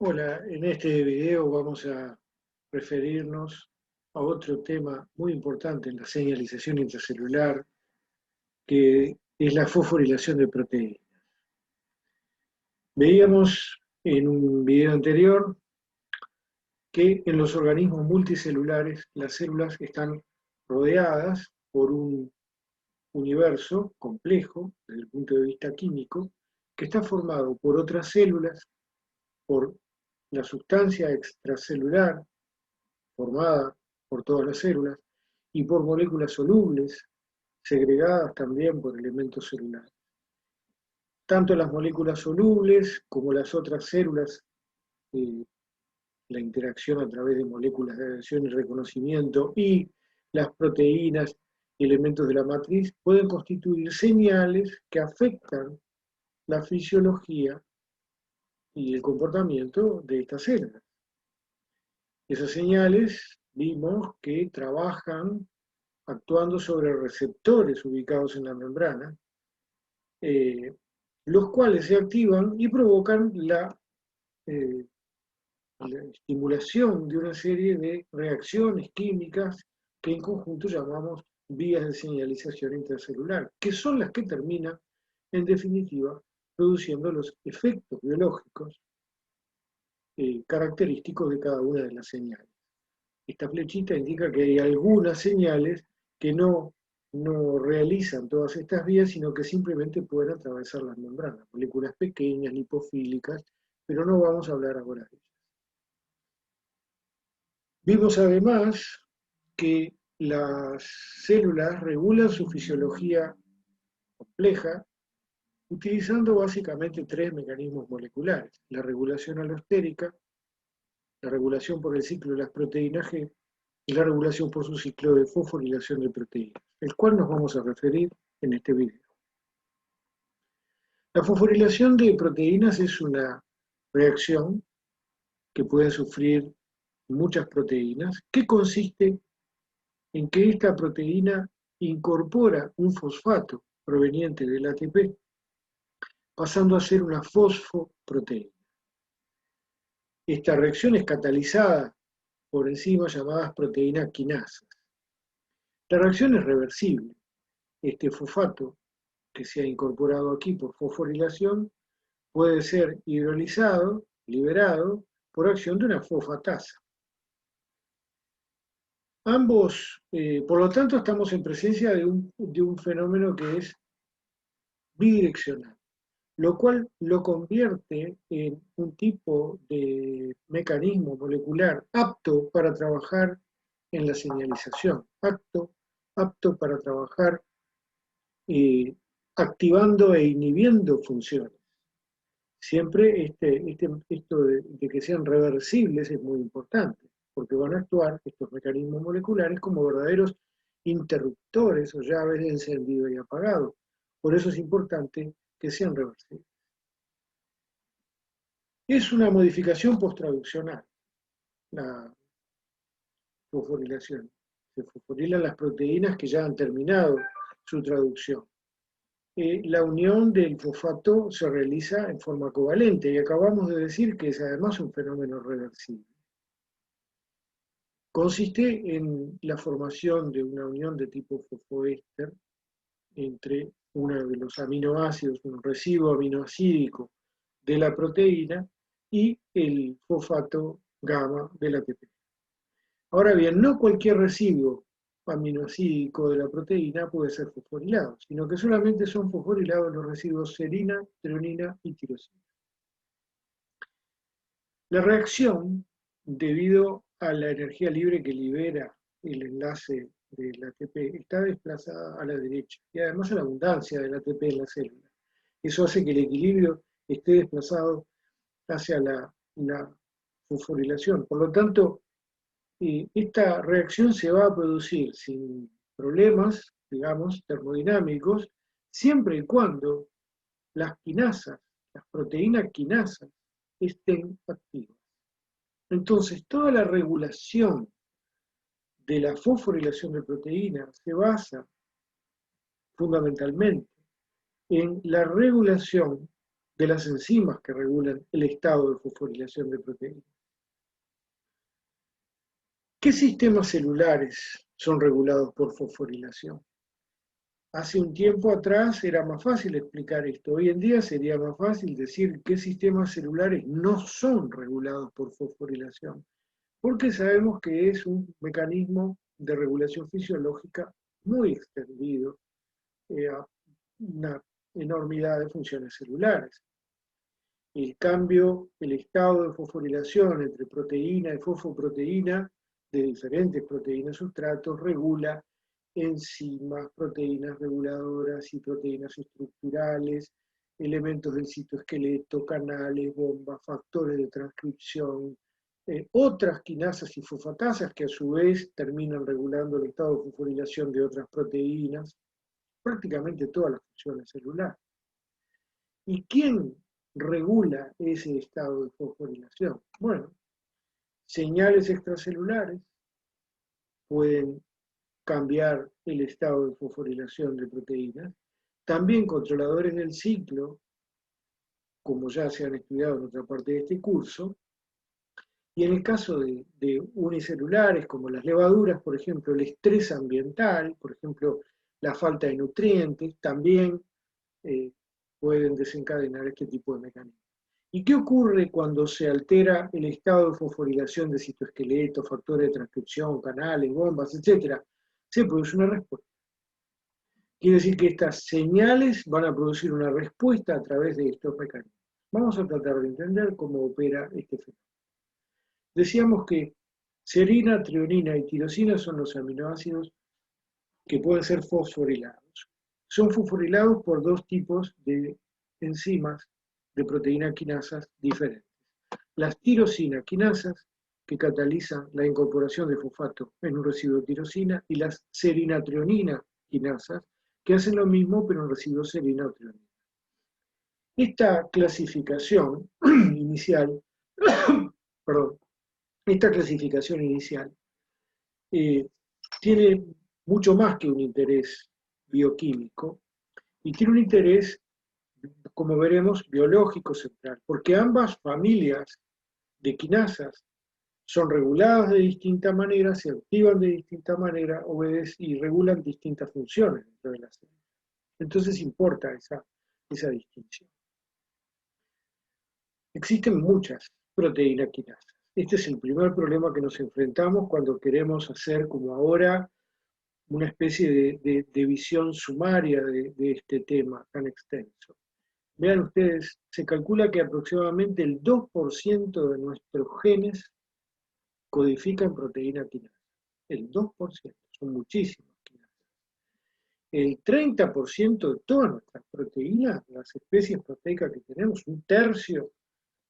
Hola, en este video vamos a referirnos a otro tema muy importante en la señalización intracelular, que es la fosforilación de proteínas. Veíamos en un video anterior que en los organismos multicelulares las células están rodeadas por un universo complejo desde el punto de vista químico, que está formado por otras células, por la sustancia extracelular formada por todas las células, y por moléculas solubles, segregadas también por elementos celulares. Tanto las moléculas solubles como las otras células, eh, la interacción a través de moléculas de adhesión y reconocimiento, y las proteínas y elementos de la matriz pueden constituir señales que afectan la fisiología y el comportamiento de estas células. Esas señales vimos que trabajan actuando sobre receptores ubicados en la membrana, eh, los cuales se activan y provocan eh, la estimulación de una serie de reacciones químicas que en conjunto llamamos vías de señalización intracelular, que son las que terminan, en definitiva, produciendo los efectos biológicos característicos de cada una de las señales. Esta flechita indica que hay algunas señales que no realizan todas estas vías, sino que simplemente pueden atravesar las membranas, moléculas pequeñas, lipofílicas, pero no vamos a hablar ahora de ellas. Vimos además que las células regulan su fisiología compleja utilizando básicamente tres mecanismos moleculares: la regulación alostérica, la regulación por el ciclo de las proteínas G y la regulación por su ciclo de fosforilación de proteínas, el cual nos vamos a referir en este video. La fosforilación de proteínas es una reacción que pueden sufrir muchas proteínas, que consiste en que esta proteína incorpora un fosfato proveniente del ATP, pasando a ser una fosfoproteína. Esta reacción es catalizada por enzimas llamadas proteínas quinasas. La reacción es reversible. Este fosfato que se ha incorporado aquí por fosforilación puede ser hidrolizado, liberado, por acción de una fosfatasa. Por lo tanto, estamos en presencia de un fenómeno que es bidireccional, lo cual lo convierte en un tipo de mecanismo molecular apto para trabajar en la señalización, apto para trabajar eh, activando e inhibiendo funciones. Siempre esto de que sean reversibles es muy importante, porque van a actuar estos mecanismos moleculares como verdaderos interruptores o llaves de encendido y apagado. Por eso es importante que sean reversibles. Es una modificación posttraduccional, la fosforilación. Se fosforilan las proteínas que ya han terminado su traducción. La unión del fosfato se realiza en forma covalente y acabamos de decir que es además un fenómeno reversible. Consiste en la formación de una unión de tipo fosfoéster entre uno de los aminoácidos, un residuo aminoácidico de la proteína, y el fosfato gamma del ATP. Ahora bien, no cualquier residuo aminoácidico de la proteína puede ser fosforilado, sino que solamente son fosforilados los residuos serina, treonina y tirosina. La reacción, debido a la energía libre que libera el enlace del ATP, está desplazada a la derecha, y además a la abundancia del ATP en la célula. Eso hace que el equilibrio esté desplazado hacia la fosforilación. Por lo tanto, esta reacción se va a producir sin problemas, digamos, termodinámicos, siempre y cuando las quinasas, las proteínas quinasas, estén activas. Entonces, toda la regulación de la fosforilación de proteínas se basa fundamentalmente en la regulación de las enzimas que regulan el estado de fosforilación de proteínas. ¿Qué sistemas celulares son regulados por fosforilación? Hace un tiempo atrás era más fácil explicar esto. Hoy en día sería más fácil decir qué sistemas celulares no son regulados por fosforilación, porque sabemos que es un mecanismo de regulación fisiológica muy extendido a una enormidad de funciones celulares. El cambio, el estado de fosforilación entre proteína y fosfoproteína de diferentes proteínas sustratos regula enzimas, proteínas reguladoras y proteínas estructurales, elementos del citoesqueleto, canales, bombas, factores de transcripción, otras quinasas y fosfatasas que a su vez terminan regulando el estado de fosforilación de otras proteínas, prácticamente todas las funciones celulares. ¿Y quién regula ese estado de fosforilación? Bueno, señales extracelulares pueden cambiar el estado de fosforilación de proteínas. También controladores del ciclo, como ya se han estudiado en otra parte de este curso. Y en el caso de unicelulares, como las levaduras, por ejemplo, el estrés ambiental, por ejemplo, la falta de nutrientes, también pueden desencadenar este tipo de mecanismos. ¿Y qué ocurre cuando se altera el estado de fosforilación de citoesqueleto, factores de transcripción, canales, bombas, etcétera? Se produce una respuesta. Quiere decir que estas señales van a producir una respuesta a través de estos mecanismos. Vamos a tratar de entender cómo opera este fenómeno. Decíamos que serina, trionina y tirosina son los aminoácidos que pueden ser fosforilados. Son fosforilados por dos tipos de enzimas de proteína quinasas diferentes. Las tirosina quinasas, que catalizan la incorporación de fosfato en un residuo de tirosina, y las serina-trionina quinasas, que hacen lo mismo pero en residuos serina o trionina. Esta clasificación inicial, perdón, esta clasificación inicial tiene mucho más que un interés bioquímico y tiene un interés, como veremos, biológico central, porque ambas familias de quinasas son reguladas de distinta manera, se activan de distinta manera, obedecen y regulan distintas funciones dentro de la célula. Entonces importa esa distinción. Existen muchas proteínas quinasas. Este es el primer problema que nos enfrentamos cuando queremos hacer, como ahora, una especie de visión sumaria de este tema tan extenso. Vean ustedes, se calcula que aproximadamente el 2% de nuestros genes codifican proteína quinasa. El 2%, son muchísimas quinasas. El 30% de todas nuestras proteínas, las especies proteicas que tenemos, un tercio,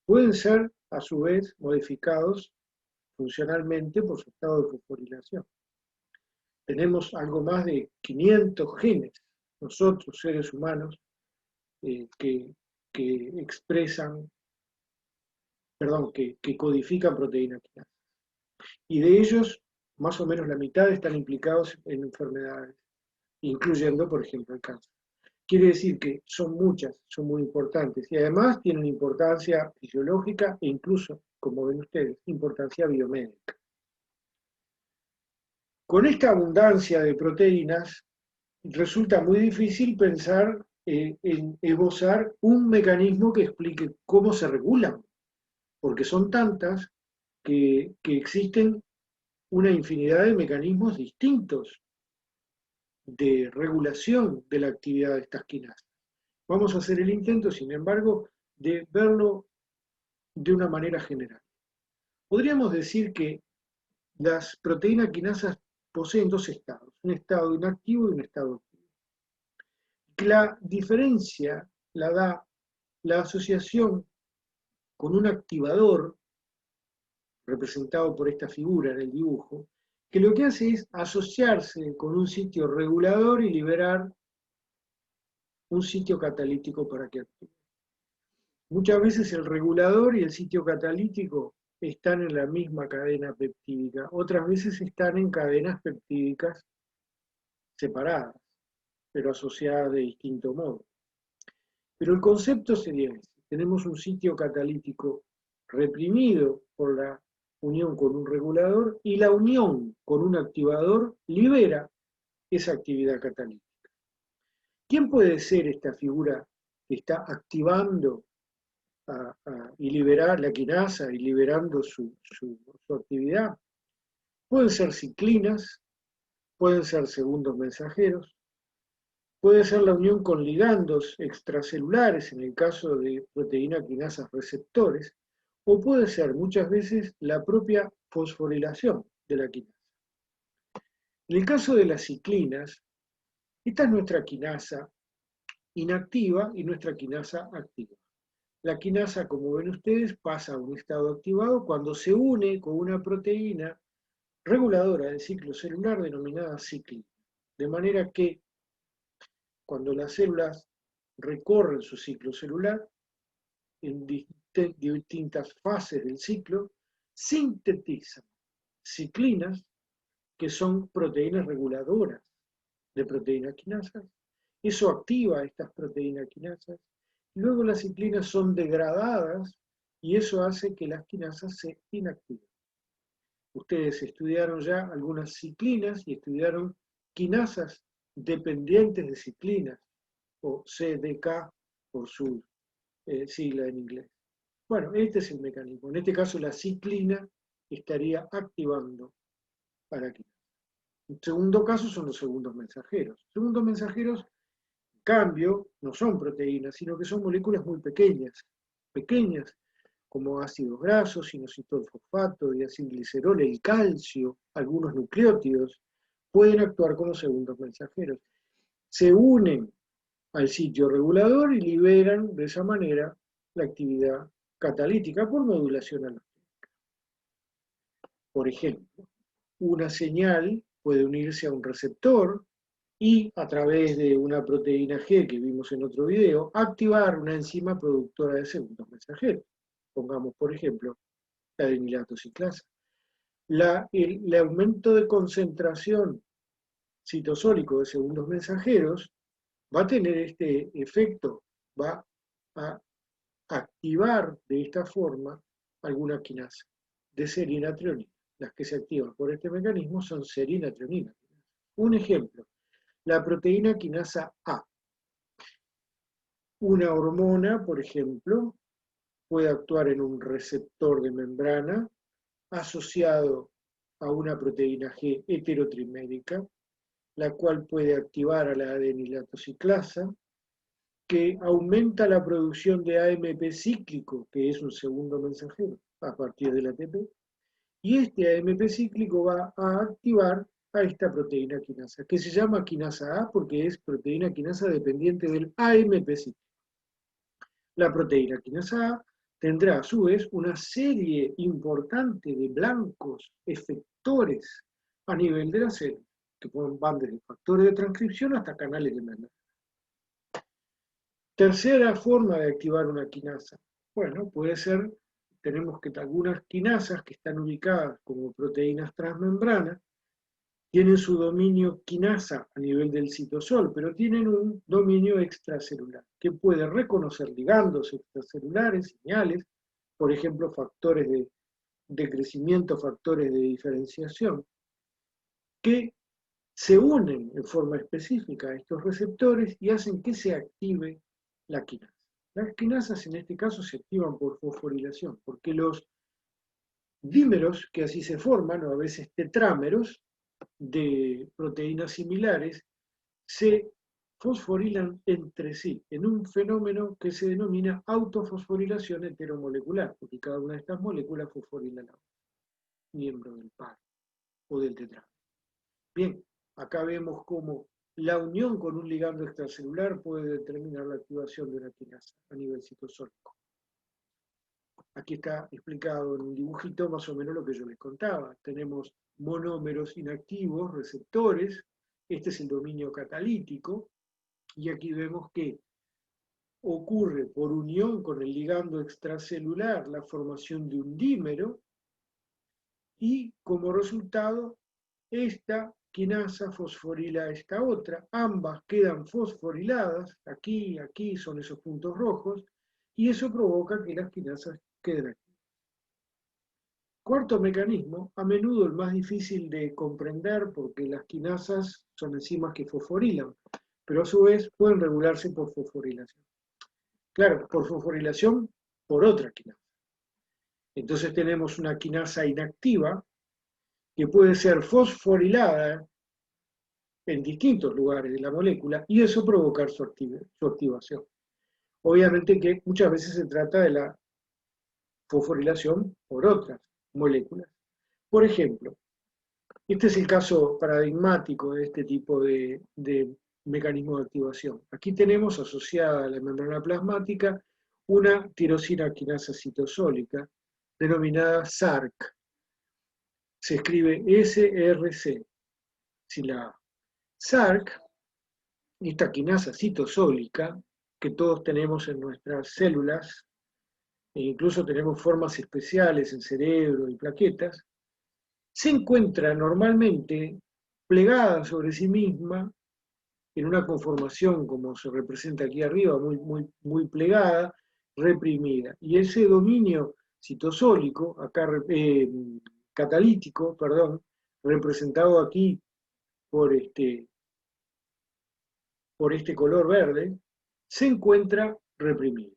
pueden ser a su vez modificados funcionalmente por su estado de fosforilación. Tenemos algo más de 500 genes, nosotros seres humanos, que expresan, perdón, que codifican proteína quinasa. Y de ellos, más o menos la mitad están implicados en enfermedades, incluyendo, por ejemplo, el cáncer. Quiere decir que son muchas, son muy importantes y además tienen importancia fisiológica e incluso, como ven ustedes, importancia biomédica. Con esta abundancia de proteínas, resulta muy difícil pensar en esbozar un mecanismo que explique cómo se regulan, porque son tantas que existen una infinidad de mecanismos distintos de regulación de la actividad de estas quinasas. Vamos a hacer el intento, sin embargo, de verlo de una manera general. Podríamos decir que las proteínas quinasas poseen dos estados, un estado inactivo y un estado activo. La diferencia la da la asociación con un activador, representado por esta figura en el dibujo, que lo que hace es asociarse con un sitio regulador y liberar un sitio catalítico para que actúe. Muchas veces el regulador y el sitio catalítico están en la misma cadena peptídica, otras veces están en cadenas peptídicas separadas, pero asociadas de distinto modo. Pero el concepto sería ese. tenemos un sitio catalítico reprimido por la unión con un regulador y la unión con un activador libera esa actividad catalítica. ¿Quién puede ser esta figura que está activando y liberar la quinasa y liberando su actividad? Pueden ser ciclinas, pueden ser segundos mensajeros, puede ser la unión con ligandos extracelulares en el caso de proteína quinasas receptores, o puede ser muchas veces la propia fosforilación de la quinasa. En el caso de las ciclinas, esta es nuestra quinasa inactiva y nuestra quinasa activa. La quinasa, como ven ustedes, pasa a un estado activado cuando se une con una proteína reguladora del ciclo celular denominada ciclina. De manera que cuando las células recorren su ciclo celular en distintas fases del ciclo, sintetizan ciclinas que son proteínas reguladoras de proteínas quinasas. Eso activa a estas proteínas quinasas. Luego las ciclinas son degradadas y eso hace que las quinasas se inactiven. Ustedes estudiaron ya algunas ciclinas y estudiaron quinasas dependientes de ciclinas, o CDK por su sigla en inglés. Bueno, este es el mecanismo. En este caso la ciclina estaría activando a la quinasa. El segundo caso son los segundos mensajeros. Los segundos mensajeros, en cambio, no son proteínas, sino que son moléculas muy pequeñas, como ácidos grasos, inositol fosfato, diacilglicerol, el calcio, algunos nucleótidos, pueden actuar como segundos mensajeros. Se unen al sitio regulador y liberan de esa manera la actividad catalítica por modulación alostérica. Por ejemplo, una señal puede unirse a un receptor y a través de una proteína G que vimos en otro video, activar una enzima productora de segundos mensajeros. Pongamos, por ejemplo, la adenilato ciclasa. El aumento de concentración citosólico de segundos mensajeros va a tener este efecto, va a activar de esta forma alguna quinasa de serina treonina. Las que se activan por este mecanismo son serina treonina. Un ejemplo, la proteína quinasa A. Una hormona, por ejemplo, puede actuar en un receptor de membrana asociado a una proteína G heterotrimérica, la cual puede activar a la adenilato ciclasa, que aumenta la producción de AMP cíclico, que es un segundo mensajero, a partir del ATP, y este AMP cíclico va a activar a esta proteína quinasa, que se llama quinasa A porque es proteína quinasa dependiente del AMP cíclico. La proteína quinasa A tendrá a su vez una serie importante de blancos efectores a nivel de la célula, que van desde factores de transcripción hasta canales de membrana. Tercera forma de activar una quinasa. Bueno, puede ser, tenemos que algunas quinasas que están ubicadas como proteínas transmembranas, tienen su dominio quinasa a nivel del citosol, pero tienen un dominio extracelular, que puede reconocer ligandos extracelulares, señales, por ejemplo, factores de crecimiento, factores de diferenciación, que se unen en forma específica a estos receptores y hacen que se active la quinasa. Las quinasas en este caso se activan por fosforilación, porque los dímeros que así se forman, o a veces tetrámeros, de proteínas similares, se fosforilan entre sí en un fenómeno que se denomina autofosforilación heteromolecular, porque cada una de estas moléculas fosforila a la otra, miembro del par o del tetrámero. Bien, acá vemos cómo la unión con un ligando extracelular puede determinar la activación de una quinasa a nivel citosólico. Aquí está explicado en un dibujito más o menos lo que yo les contaba. Tenemos monómeros inactivos, receptores, este es el dominio catalítico, y aquí vemos que ocurre por unión con el ligando extracelular la formación de un dímero, y como resultado, esta quinasa fosforila a esta otra, ambas quedan fosforiladas, aquí son esos puntos rojos, y eso provoca que las quinasas queden activas. Cuarto mecanismo, a menudo el más difícil de comprender porque las quinasas son enzimas que fosforilan, pero a su vez pueden regularse por fosforilación. Claro, por fosforilación por otra quinasa. Entonces tenemos una quinasa inactiva que puede ser fosforilada en distintos lugares de la molécula y eso provocar su activación. Obviamente que muchas veces se trata de la fosforilación por otras moléculas. Por ejemplo, este es el caso paradigmático de este tipo de mecanismo de activación. Aquí tenemos asociada a la membrana plasmática una tirosina quinasa citosólica denominada SRC. Se escribe SRC, sin la A. SRC, esta quinasa citosólica que todos tenemos en nuestras células, e incluso tenemos formas especiales en cerebro y plaquetas, se encuentra normalmente plegada sobre sí misma en una conformación como se representa aquí arriba, muy plegada, reprimida. Y ese dominio citosólico, acá catalítico, perdón, representado aquí por este color verde, se encuentra reprimido.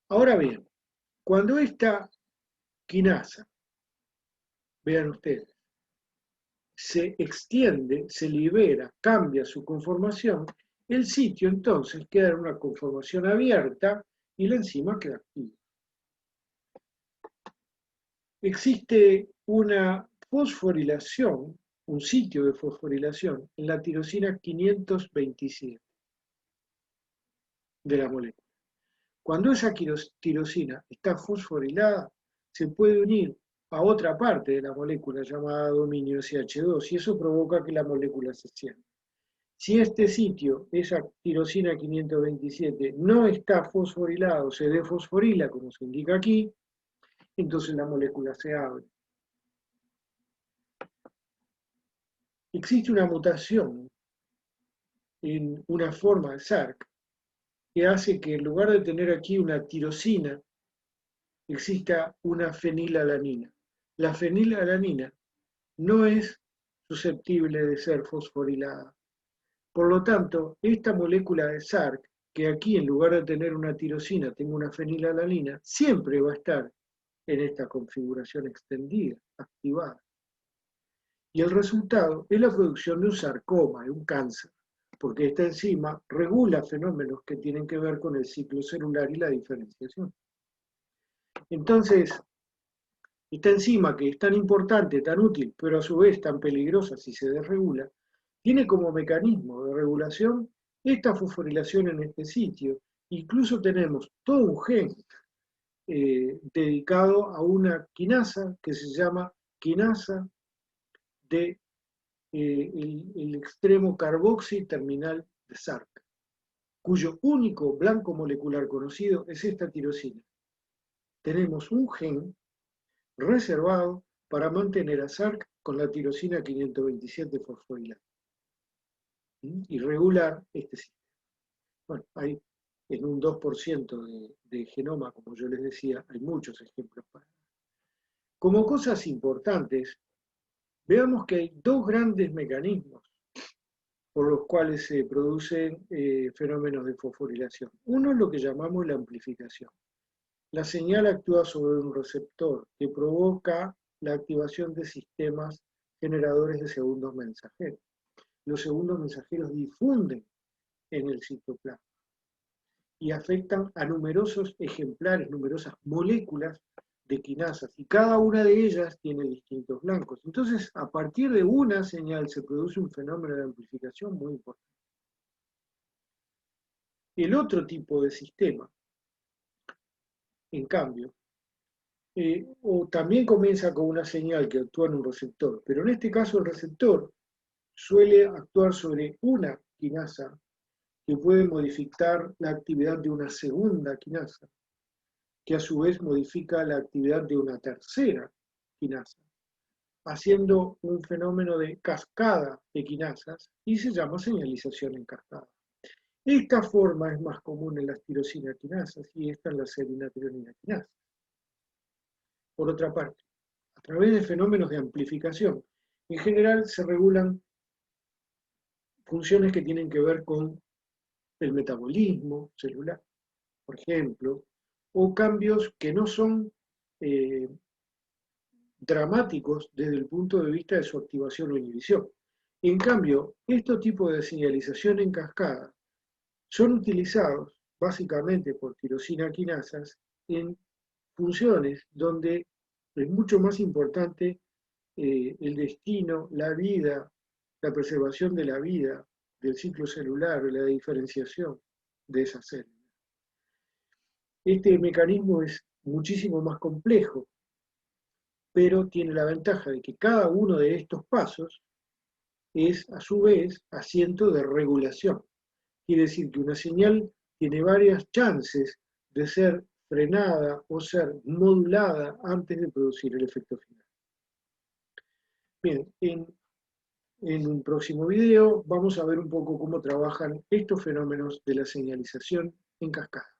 Ahora bien, cuando esta quinasa, vean ustedes, se extiende, se libera, cambia su conformación, el sitio entonces queda en una conformación abierta y la enzima queda activa. Existe una fosforilación, un sitio de fosforilación en la tirosina 527 de la molécula. Cuando esa tirosina está fosforilada, se puede unir a otra parte de la molécula llamada dominio SH2 y eso provoca que la molécula se cierre. Si este sitio, esa tirosina 527, no está fosforilado, se defosforila, como se indica aquí, entonces la molécula se abre. Existe una mutación en una forma de SRC que hace que en lugar de tener aquí una tirosina, exista una fenilalanina. La fenilalanina no es susceptible de ser fosforilada. Por lo tanto, esta molécula de SRC, que aquí en lugar de tener una tirosina tenga una fenilalanina, siempre va a estar en esta configuración extendida, activada. Y el resultado es la producción de un sarcoma, de un cáncer, porque esta enzima regula fenómenos que tienen que ver con el ciclo celular y la diferenciación. Entonces, esta enzima que es tan importante, tan útil, pero a su vez tan peligrosa si se desregula, tiene como mecanismo de regulación esta fosforilación en este sitio. Incluso tenemos todo un gen dedicado a una quinasa que se llama quinasa de el extremo carboxi terminal de SRC, cuyo único blanco molecular conocido es esta tirosina. Tenemos un gen reservado para mantener a SRC con la tirosina 527 fosforilada y regular este sistema. Bueno, hay en un 2% de genoma, como yo les decía, hay muchos ejemplos para. Como cosas importantes, veamos que hay dos grandes mecanismos por los cuales se producen fenómenos de fosforilación. Uno es lo que llamamos la amplificación. La señal actúa sobre un receptor que provoca la activación de sistemas generadores de segundos mensajeros. Los segundos mensajeros difunden en el citoplasma y afectan a numerosos ejemplares, numerosas moléculas de quinasas, y cada una de ellas tiene distintos blancos. Entonces, a partir de una señal se produce un fenómeno de amplificación muy importante. El otro tipo de sistema, en cambio, o también comienza con una señal que actúa en un receptor, pero en este caso el receptor suele actuar sobre una quinasa que puede modificar la actividad de una segunda quinasa, que a su vez modifica la actividad de una tercera quinasa, haciendo un fenómeno de cascada de quinasas y se llama señalización en cascada. Esta forma es más común en las tirosina quinasas y esta en las serinatrionina quinasas. Por otra parte, a través de fenómenos de amplificación, en general se regulan funciones que tienen que ver con el metabolismo celular, por ejemplo, o cambios que no son eh, dramáticos desde el punto de vista de su activación o inhibición. En cambio, estos tipos de señalización en cascada son utilizados básicamente por tirosina quinasas en funciones donde es mucho más importante el destino, la vida, la preservación de la vida, del ciclo celular, de la diferenciación de esas células. Este mecanismo es muchísimo más complejo, pero tiene la ventaja de que cada uno de estos pasos es a su vez asiento de regulación. Quiere decir que una señal tiene varias chances de ser frenada o ser modulada antes de producir el efecto final. Bien, en un próximo video vamos a ver un poco cómo trabajan estos fenómenos de la señalización en cascada.